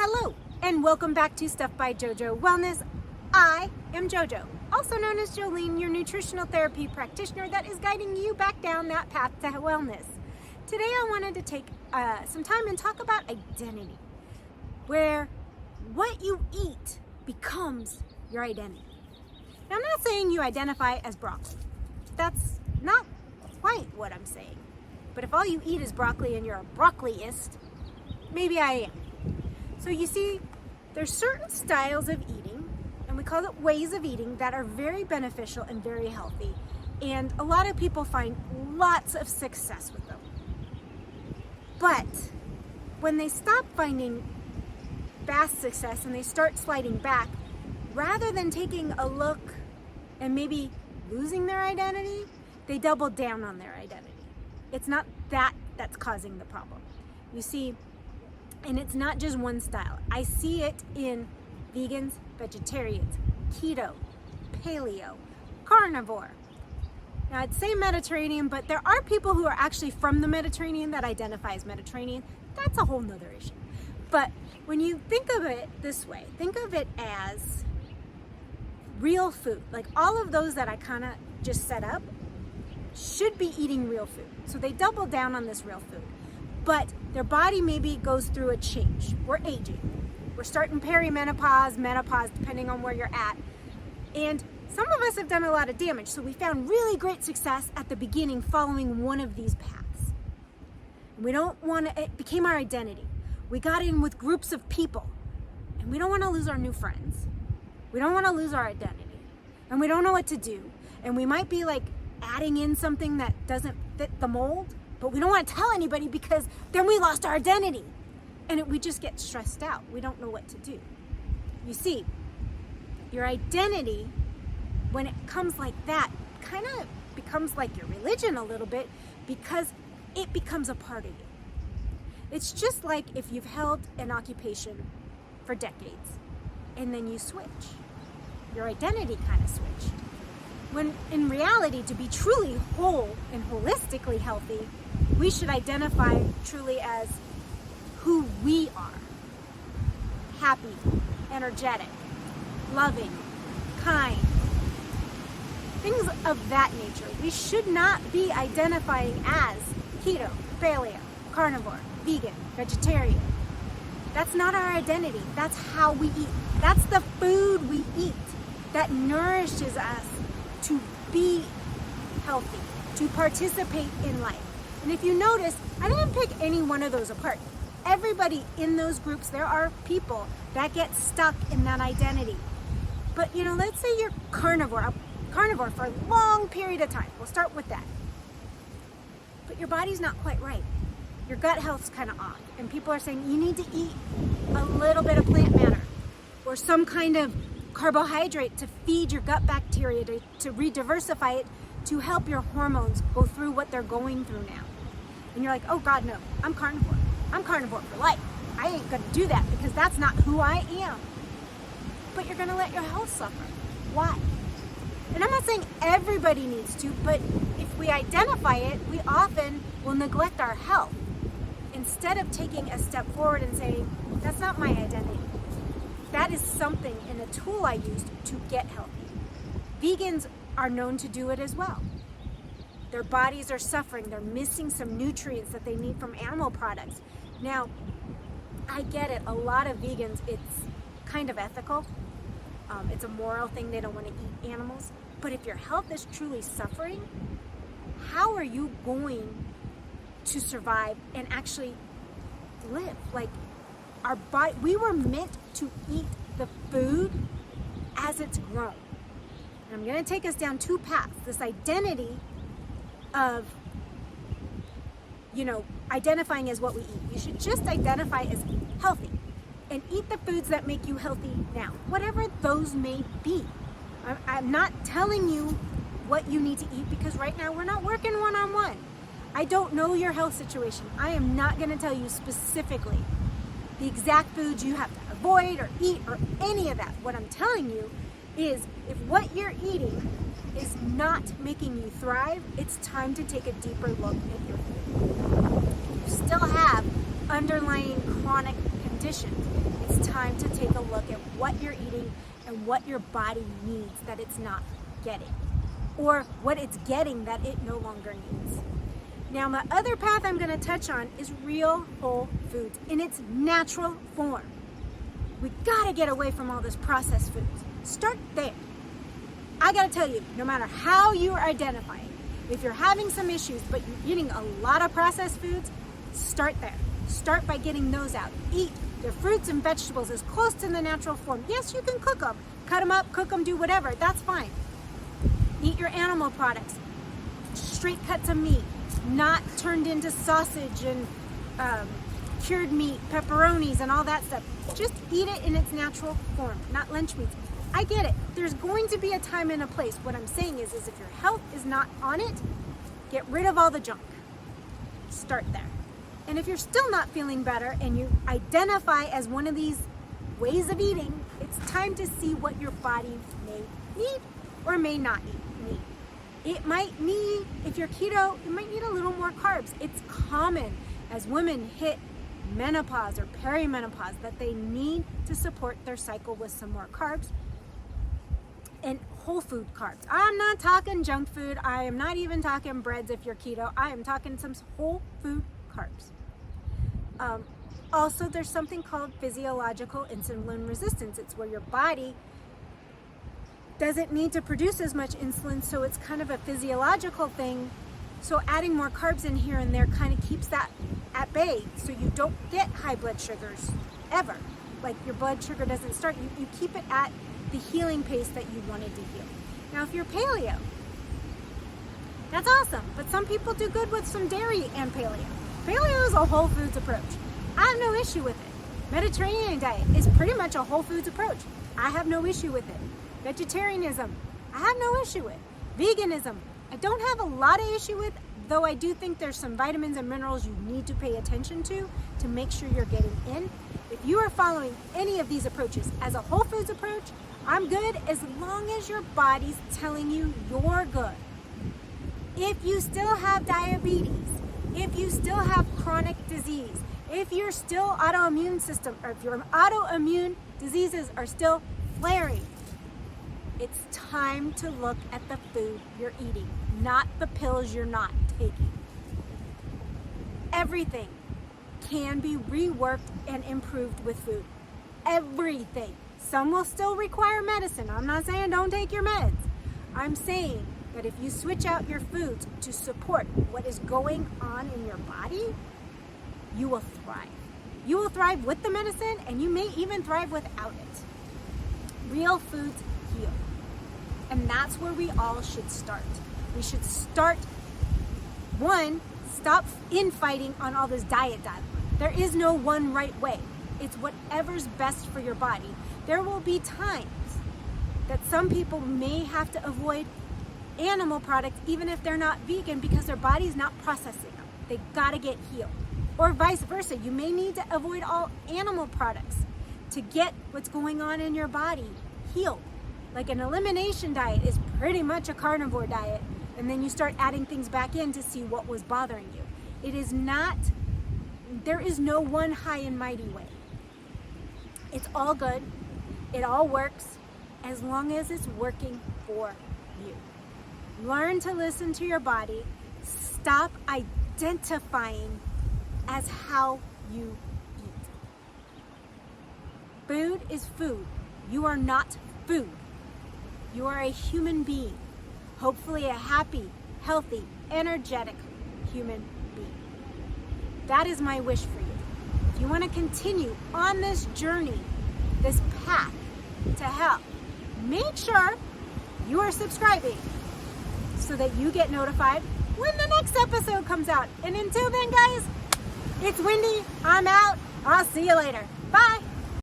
Hello, and welcome back to Stuff by JoJo Wellness. I am JoJo, also known as Jolene, your nutritional therapy practitioner that is guiding you back down that path to wellness. Today I wanted to take some time and talk about identity, where what you eat becomes your identity. Now, I'm not saying you identify as broccoli. That's not quite what I'm saying. But if all you eat is broccoli and you're a broccoliist, maybe I am. So you see, there's certain styles of eating, and we call it ways of eating, that are very beneficial and very healthy. And a lot of people find lots of success with them. But when they stop finding fast success and they start sliding back, rather than taking a look and maybe losing their identity, they double down on their identity. It's not that that's causing the problem. You see, and it's not just one style. I see it in vegans, vegetarians, keto, paleo, carnivore. Now I'd say Mediterranean, but there are people who are actually from the Mediterranean that identify as Mediterranean. That's a whole nother issue. But when you think of it this way, think of it as real food. Like all of those that I kind of just set up should be eating real food. So they double down on this real food. But their body maybe goes through a change. We're aging. We're starting perimenopause, menopause, depending on where you're at. And some of us have done a lot of damage. So we found really great success at the beginning following one of these paths. We don't want to, it became our identity. We got in with groups of people and we don't want to lose our new friends. We don't want to lose our identity and we don't know what to do. And we might be like adding in something that doesn't fit the mold, but we don't want to tell anybody because then we lost our identity. And we just get stressed out. We don't know what to do. You see, your identity, when it comes like that, kind of becomes like your religion a little bit because it becomes a part of you. It's just like if you've held an occupation for decades and then you switch. Your identity kind of switched. When in reality, to be truly whole and holistically healthy, we should identify truly as who we are. Happy, energetic, loving, kind, things of that nature. We should not be identifying as keto, paleo, carnivore, vegan, vegetarian. That's not our identity. That's how we eat. That's the food we eat that nourishes us to be healthy, to participate in life. And if you notice, I didn't pick any one of those apart. Everybody in those groups, there are people that get stuck in that identity. But let's say you're carnivore for a long period of time. We'll start with that. But your body's not quite right. Your gut health's kind of off. And people are saying you need to eat a little bit of plant matter or some kind of carbohydrate to feed your gut bacteria, to re-diversify it, to help your hormones go through what they're going through now. And you're like, oh God, no, I'm carnivore. I'm carnivore for life. I ain't gonna do that because that's not who I am. But you're gonna let your health suffer. Why? And I'm not saying everybody needs to, but if we identify it, we often will neglect our health instead of taking a step forward and saying, that's not my identity. That is something and a tool I used to get healthy. Vegans are known to do it as well. Their bodies are suffering. They're missing some nutrients that they need from animal products. Now, I get it. A lot of vegans, it's kind of ethical. It's a moral thing. They don't want to eat animals. But if your health is truly suffering, how are you going to survive and actually live? Like, our body, we were meant to eat the food as it's grown. And I'm going to take us down two paths. This identity of, identifying as what we eat. You should just identify as healthy and eat the foods that make you healthy now, whatever those may be. I'm not telling you what you need to eat because right now we're not working one-on-one. I don't know your health situation. I am not going to tell you specifically the exact foods you have to avoid or eat or any of that. What I'm telling you is if what you're eating is not making you thrive, it's time to take a deeper look at your food. You still have underlying chronic conditions. it's time to take a look at what you're eating and what your body needs that it's not getting, or what it's getting that it no longer needs. Now, my other path I'm going to touch on is real whole foods in its natural form. We got to get away from all this processed foods. Start there. I got to tell you, no matter how you're identifying, if you're having some issues but you're eating a lot of processed foods, start there. Start by getting those out. Eat the fruits and vegetables as close to the natural form. Yes, you can cook them. Cut them up, cook them, do whatever. That's fine. Eat your animal products. Straight cuts of meat, not turned into sausage and cured meat, pepperonis and all that stuff. Just eat it in its natural form, not lunch meats. I get it. There's going to be a time and a place. What I'm saying is if your health is not on it, get rid of all the junk. Start there. And if you're still not feeling better and you identify as one of these ways of eating, it's time to see what your body may need or may not need. It might need, if you're keto, it might need a little more carbs. It's common as women hit menopause or perimenopause that they need to support their cycle with some more carbs and whole food carbs. I'm not talking junk food. I am not even talking breads if you're keto. I am talking some whole food carbs. Also, there's something called physiological insulin resistance. It's where your body doesn't need to produce as much insulin, so it's kind of a physiological thing. So adding more carbs in here and there kind of keeps that at bay, so you don't get high blood sugars ever. Like your blood sugar doesn't start. You keep it at the healing pace that you wanted to heal. Now, if you're paleo, that's awesome, but some people do good with some dairy and paleo. Paleo is a whole foods approach. I have no issue with it. Mediterranean diet is pretty much a whole foods approach. I have no issue with it. Vegetarianism, I have no issue with. Veganism, I don't have a lot of issue with, though I do think there's some vitamins and minerals you need to pay attention to make sure you're getting in. If you are following any of these approaches as a whole foods approach, I'm good as long as your body's telling you you're good. If you still have diabetes, if you still have chronic disease, if you're still autoimmune system, or if your autoimmune diseases are still flaring, it's time to look at the food you're eating, not the pills you're not taking. Everything can be reworked and improved with food. Everything. Some will still require medicine. I'm not saying don't take your meds. I'm saying that if you switch out your foods to support what is going on in your body, you will thrive. You will thrive with the medicine, and you may even thrive without it. Real foods heal. And that's where we all should start. We should start, one, stop infighting on all this diet data. There is no one right way. It's whatever's best for your body. There will be times that some people may have to avoid animal products even if they're not vegan because their body's not processing them. They gotta get healed. Or vice versa, you may need to avoid all animal products to get what's going on in your body healed. Like an elimination diet is pretty much a carnivore diet, and then you start adding things back in to see what was bothering you. It is not, there is no one high and mighty way. It's all good, it all works, as long as it's working for you. Learn to listen to your body. Stop identifying as how you eat. Food is food. You are not food. You are a human being. Hopefully a happy, healthy, energetic human being. That is my wish for you. If you want to continue on this journey, this path to health, make sure you are subscribing so that you get notified when the next episode comes out. And until then, guys, it's Wendy. I'm out. I'll see you later. Bye.